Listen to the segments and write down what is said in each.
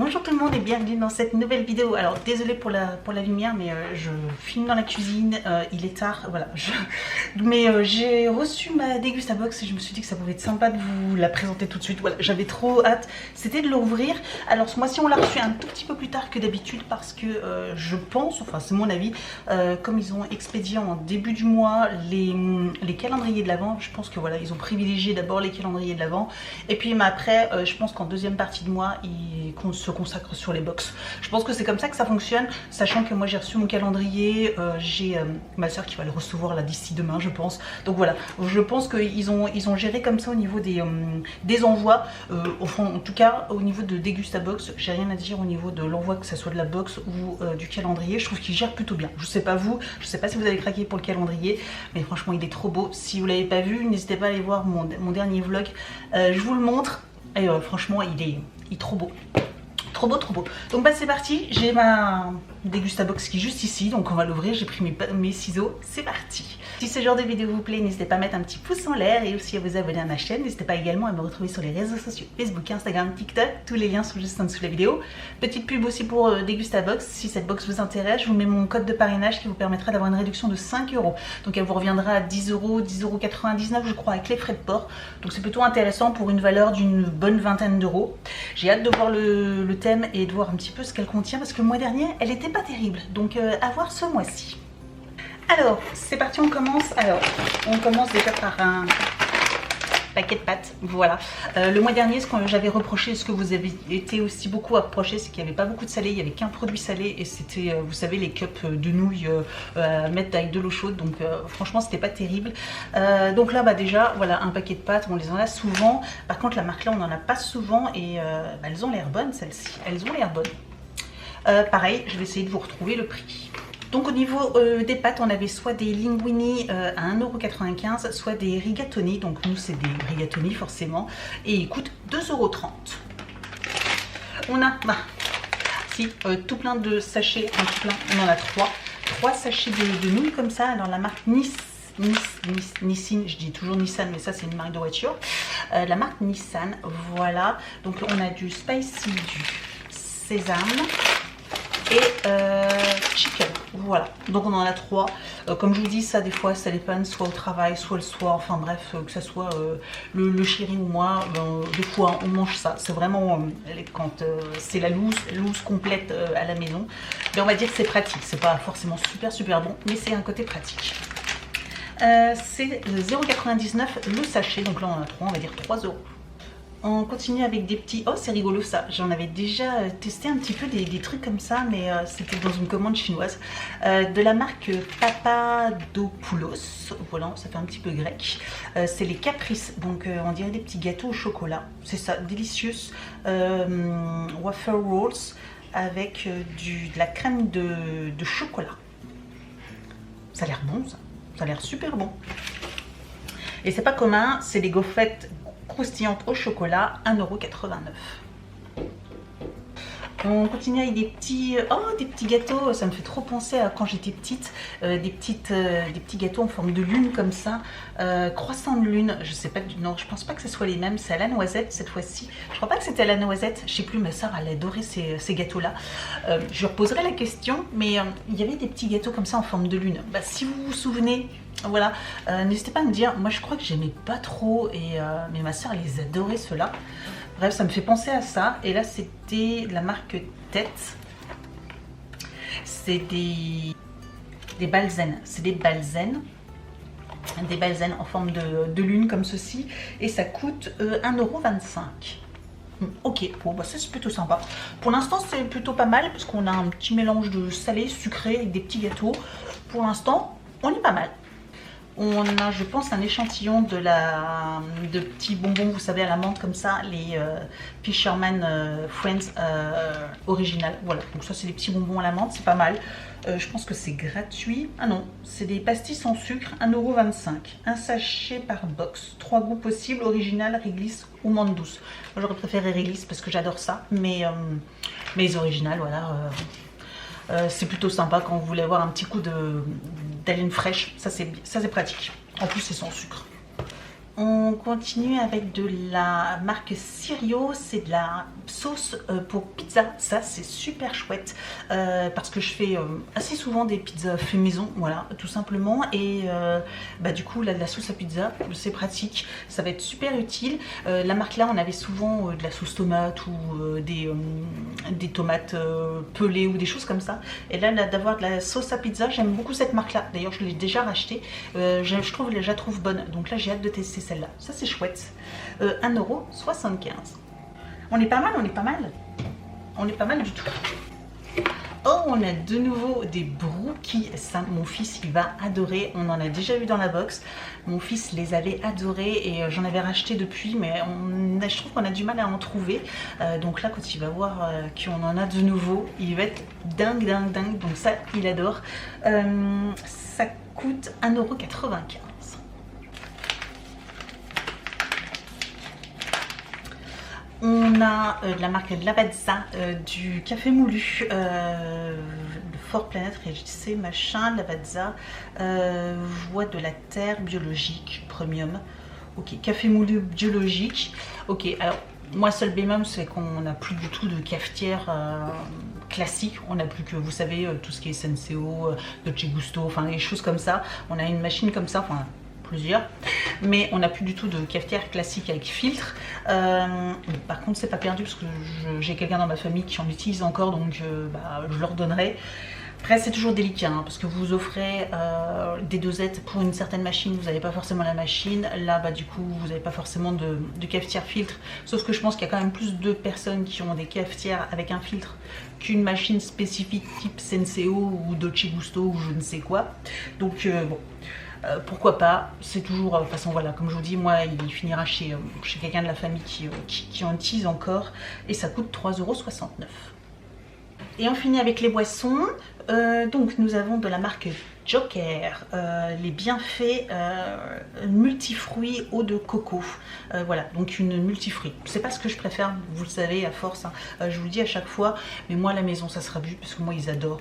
Bonjour tout le monde et bienvenue dans cette nouvelle vidéo. Alors désolé pour la lumière, mais je filme dans la cuisine, il est tard, voilà. Mais j'ai reçu ma Dégustabox et je me suis dit que ça pouvait être sympa de vous la présenter tout de suite. Voilà, j'avais trop hâte, c'était de l'ouvrir. Alors ce mois-ci on l'a reçu un tout petit peu plus tard que d'habitude parce que je pense, enfin c'est mon avis, comme ils ont expédié en début du mois les calendriers de l'Avent, je pense que voilà, ils ont privilégié d'abord les calendriers de l'Avent et puis mais après je pense qu'en deuxième partie de mois ils se consacre sur les box. Je pense que c'est comme ça que ça fonctionne, sachant que moi j'ai reçu mon calendrier, j'ai ma soeur qui va le recevoir là d'ici demain je pense. Donc voilà, je pense qu'ils ont géré comme ça au niveau des envois. Enfin, en tout cas au niveau de Dégustabox, j'ai rien à dire au niveau de l'envoi, que ce soit de la box ou du calendrier. Je trouve qu'ils gèrent plutôt bien. Je sais pas vous, je sais pas si vous avez craqué pour le calendrier, mais franchement il est trop beau. Si vous l'avez pas vu, n'hésitez pas à aller voir mon dernier vlog, je vous le montre. Et franchement il est trop beau. Trop beau, trop beau. Donc bah c'est parti, j'ai ma Dégustabox qui est juste ici, donc on va l'ouvrir, j'ai pris mes ciseaux, c'est parti. Si ce genre de vidéo vous plaît, n'hésitez pas à mettre un petit pouce en l'air et aussi à vous abonner à ma chaîne. N'hésitez pas également à me retrouver sur les réseaux sociaux, Facebook, Instagram, TikTok, tous les liens sont juste en dessous de la vidéo. Petite pub aussi pour Dégustabox, si cette box vous intéresse, je vous mets mon code de parrainage qui vous permettra d'avoir une réduction de 5 €. Donc elle vous reviendra à 10 €, 10,99 € je crois avec les frais de port. Donc c'est plutôt intéressant pour une valeur d'une bonne vingtaine d'euros. J'ai hâte de voir le thème et de voir un petit peu ce qu'elle contient parce que le mois dernier elle était pas terrible, donc à voir ce mois-ci. Alors c'est parti, on commence. Alors on commence déjà par un paquet de pâtes, voilà. Le mois dernier, ce que j'avais reproché, ce que vous avez été aussi beaucoup à reprocher, c'est qu'il n'y avait pas beaucoup de salé, il n'y avait qu'un produit salé et c'était, vous savez, les cups de nouilles à mettre avec de l'eau chaude, donc franchement c'était pas terrible. Donc là, bah déjà, voilà, un paquet de pâtes, on les en a souvent. Par contre, la marque là, on n'en a pas souvent et bah, elles ont l'air bonnes, celles-ci, elles ont l'air bonnes. Pareil, je vais essayer de vous retrouver le prix. Donc au niveau des pâtes, on avait soit des linguini à 1,95 €, soit des rigatoni. Donc nous c'est des rigatoni forcément. Et ils coûtent 2,30 €. On a tout plein de sachets, enfin tout plein, on en a 3 sachets de nouilles comme ça. Alors la marque Nissin, je dis toujours Nissan mais ça c'est une marque de voiture. La marque Nissan, voilà. Donc on a du spicy, du sésame et chicken, voilà, donc on en a 3. Comme je vous dis, ça des fois ça dépanne soit au travail soit le soir, enfin bref, que ça soit le chéri ou moi, des fois on mange ça. C'est vraiment quand c'est la loose complète à la maison, mais on va dire que c'est pratique. C'est pas forcément super bon, mais c'est un côté pratique. C'est 0,99 € le sachet, donc là on en a 3, on va dire 3 €. On continue avec des petits... Oh, c'est rigolo ça. J'en avais déjà testé un petit peu des trucs comme ça, mais c'était dans une commande chinoise. De la marque Papadopoulos. Voilà, ça fait un petit peu grec. C'est les caprices. Donc, on dirait des petits gâteaux au chocolat. C'est ça, délicieux. Waffle rolls avec de la crème de chocolat. Ça a l'air bon, ça. Ça a l'air super bon. Et c'est pas commun, c'est des gaufrettes croustillante au chocolat, 1,89 €. On continue avec des petits gâteaux. Ça me fait trop penser à quand j'étais petite, des petits gâteaux en forme de lune comme ça, croissant de lune. Je sais pas, non, je pense pas que ce soit les mêmes. C'est à la noisette cette fois-ci. Je crois pas que c'était à la noisette. Je sais plus, ma soeur elle adorait ces gâteaux-là. Je lui reposerai la question, mais il y avait des petits gâteaux comme ça en forme de lune. Bah, si vous vous souvenez. Voilà, n'hésitez pas à me dire. Moi je crois que j'aimais pas trop, mais ma soeur elle les adorait ceux-là. Bref, ça me fait penser à ça. Et là c'était la marque Tête. C'est des balzen. C'est des balzen. Des balzen en forme de lune comme ceci. Et ça coûte 1,25 €. Ok, bon bah ça c'est plutôt sympa. Pour l'instant c'est plutôt pas mal parce qu'on a un petit mélange de salé, sucré avec des petits gâteaux. Pour l'instant, on est pas mal. On a, je pense, un échantillon de petits bonbons, vous savez, à la menthe comme ça, les Fisherman Friends original. Voilà, donc ça c'est des petits bonbons à la menthe, c'est pas mal. Je pense que c'est gratuit. Ah non, c'est des pastilles sans sucre, 1,25 €. Un sachet par box, 3 goûts possibles, original, réglisse ou menthe douce. Moi j'aurais préféré réglisse parce que j'adore ça, mais les originales, voilà. C'est plutôt sympa quand vous voulez avoir un petit coup d'haleine fraîche. Ça c'est pratique. En plus c'est sans sucre. On continue avec de la marque Sirio, c'est de la sauce pour pizza. Ça c'est super chouette parce que je fais assez souvent des pizzas fait maison, voilà, tout simplement. Et du coup là, de la sauce à pizza, c'est pratique, ça va être super utile. La marque là, on avait souvent de la sauce tomate ou des tomates pelées ou des choses comme ça. Et là d'avoir de la sauce à pizza, j'aime beaucoup cette marque là. D'ailleurs je l'ai déjà rachetée, je la trouve bonne. Donc là j'ai hâte de tester celle-là. Ça c'est chouette. 1,75 €. On est pas mal, on est pas mal. On est pas mal du tout. Oh, on a de nouveau des brookies. Ça, mon fils, il va adorer. On en a déjà eu dans la box. Mon fils les avait adorés et j'en avais racheté depuis, mais je trouve qu'on a du mal à en trouver. Donc là, quand il va voir qu'on en a de nouveau, il va être dingue, dingue, dingue. Donc ça, il adore. Ça coûte 1,95 €. On a de la marque Lavazza, du café moulu, de Fort Planète, Régissé, machin, Lavazza, voie de la terre biologique, premium. Ok, café moulu biologique. Ok, alors moi seul bémol c'est qu'on n'a plus du tout de cafetière classique, on n'a plus que, vous savez, tout ce qui est Senseo, Dolce Gusto, enfin les choses comme ça. On a une machine comme ça, enfin plusieurs, mais on n'a plus du tout de cafetière classique avec filtre. Par contre c'est pas perdu parce que j'ai quelqu'un dans ma famille qui en utilise encore, donc je leur donnerai. Après c'est toujours délicat hein, parce que vous offrez des dosettes pour une certaine machine, vous n'avez pas forcément la machine, là du coup vous n'avez pas forcément de cafetière filtre, sauf que je pense qu'il y a quand même plus de personnes qui ont des cafetières avec un filtre qu'une machine spécifique type Senseo ou Dolce Gusto ou je ne sais quoi, donc bon. Pourquoi pas, c'est toujours, de toute façon voilà, comme je vous dis, moi il finira chez quelqu'un de la famille qui en utilise encore, et ça coûte 3,69 €. Et on finit avec les boissons. Donc nous avons de la marque Joker, les bienfaits multifruits eau de coco. Voilà, donc une multifruits. C'est pas ce que je préfère, vous le savez à force, hein. Je vous le dis à chaque fois, mais moi à la maison ça sera bu parce que moi ils adorent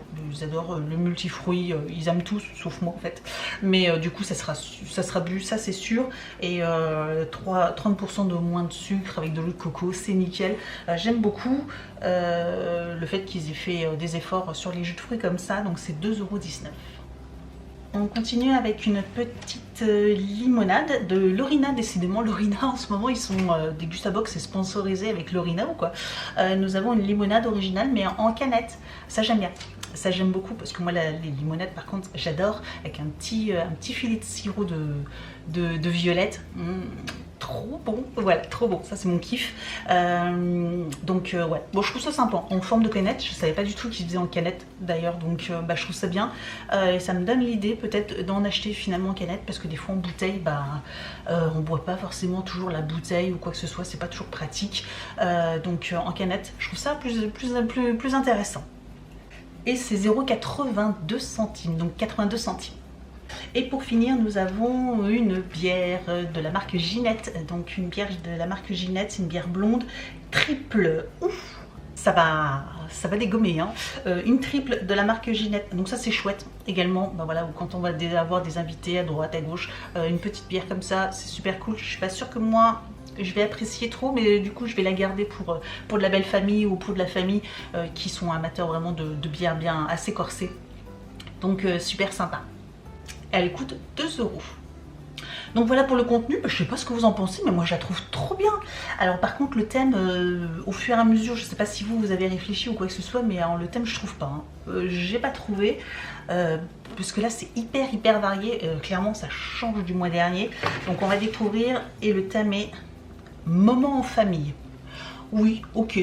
le multifruits, ils aiment tous, sauf moi en fait. Mais du coup ça sera bu, ça c'est sûr. Et 30% de moins de sucre avec de l'eau de coco, c'est nickel. J'aime beaucoup le fait qu'ils aient fait des efforts sur les jus de fruits comme ça, donc c'est 2,19 €. On continue avec une petite limonade de Lorina. Décidément Lorina en ce moment ils sont des Gustabox et sponsorisés avec Lorina ou quoi. Nous avons une limonade originale mais en canette, ça j'aime bien. Ça j'aime beaucoup parce que moi les limonades par contre j'adore, avec un petit filet de sirop de violette. Trop bon, voilà, trop bon, ça c'est mon kiff. Donc ouais, bon je trouve ça sympa, en forme de canette, je savais pas du tout qu'ils faisaient en canette d'ailleurs, donc je trouve ça bien. Et ça me donne l'idée peut-être d'en acheter finalement en canette, parce que des fois en bouteille, on boit pas forcément toujours la bouteille ou quoi que ce soit, c'est pas toujours pratique. Donc en canette, je trouve ça plus intéressant. Et c'est 0,82 €, donc 82 centimes. Et pour finir, nous avons une bière de la marque Ginette. Donc une bière de la marque Ginette, c'est une bière blonde triple. Ouf, ça va dégommer, hein. Une triple de la marque Ginette. Donc ça c'est chouette également. Voilà, quand on va avoir des invités à droite, à gauche, une petite bière comme ça, c'est super cool. Je suis pas sûre que moi je vais apprécier trop, mais du coup je vais la garder pour de la belle famille ou pour de la famille qui sont amateurs vraiment de bière bien assez corsée. Donc super sympa. Elle coûte 2 €. Donc voilà pour le contenu, je sais pas ce que vous en pensez, mais moi je la trouve trop bien. Alors par contre le thème, au fur et à mesure, je sais pas si vous avez réfléchi ou quoi que ce soit, mais le thème je trouve pas, hein. J'ai pas trouvé, parce que là c'est hyper varié, clairement ça change du mois dernier. Donc on va découvrir, et le thème est moment en famille. Oui, ok.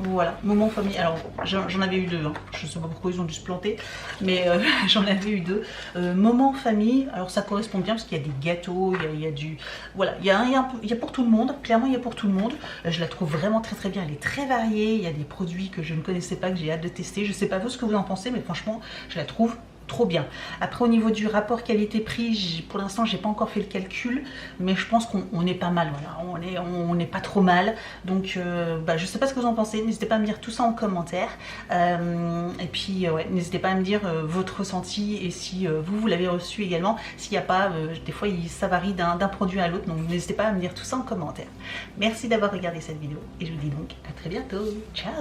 Voilà, moment famille. Alors j'en avais eu deux, hein. Je sais pas pourquoi ils ont dû se planter, mais j'en avais eu deux. Moment famille, alors ça correspond bien parce qu'il y a des gâteaux, il y a du... Voilà, il y a pour tout le monde, clairement il y a pour tout le monde. Je la trouve vraiment très bien, elle est très variée, il y a des produits que je ne connaissais pas, que j'ai hâte de tester. Je sais pas vous ce que vous en pensez, mais franchement je la trouve trop bien. Après au niveau du rapport qualité-prix, pour l'instant j'ai pas encore fait le calcul, mais je pense qu'on est pas mal, voilà, on n'est pas trop mal. Donc je sais pas ce que vous en pensez, n'hésitez pas à me dire tout ça en commentaire. Et puis ouais, n'hésitez pas à me dire votre ressenti et si vous l'avez reçu également. S'il n'y a pas, des fois ça varie d'un produit à l'autre, donc n'hésitez pas à me dire tout ça en commentaire. Merci d'avoir regardé cette vidéo et je vous dis donc à très bientôt. Ciao.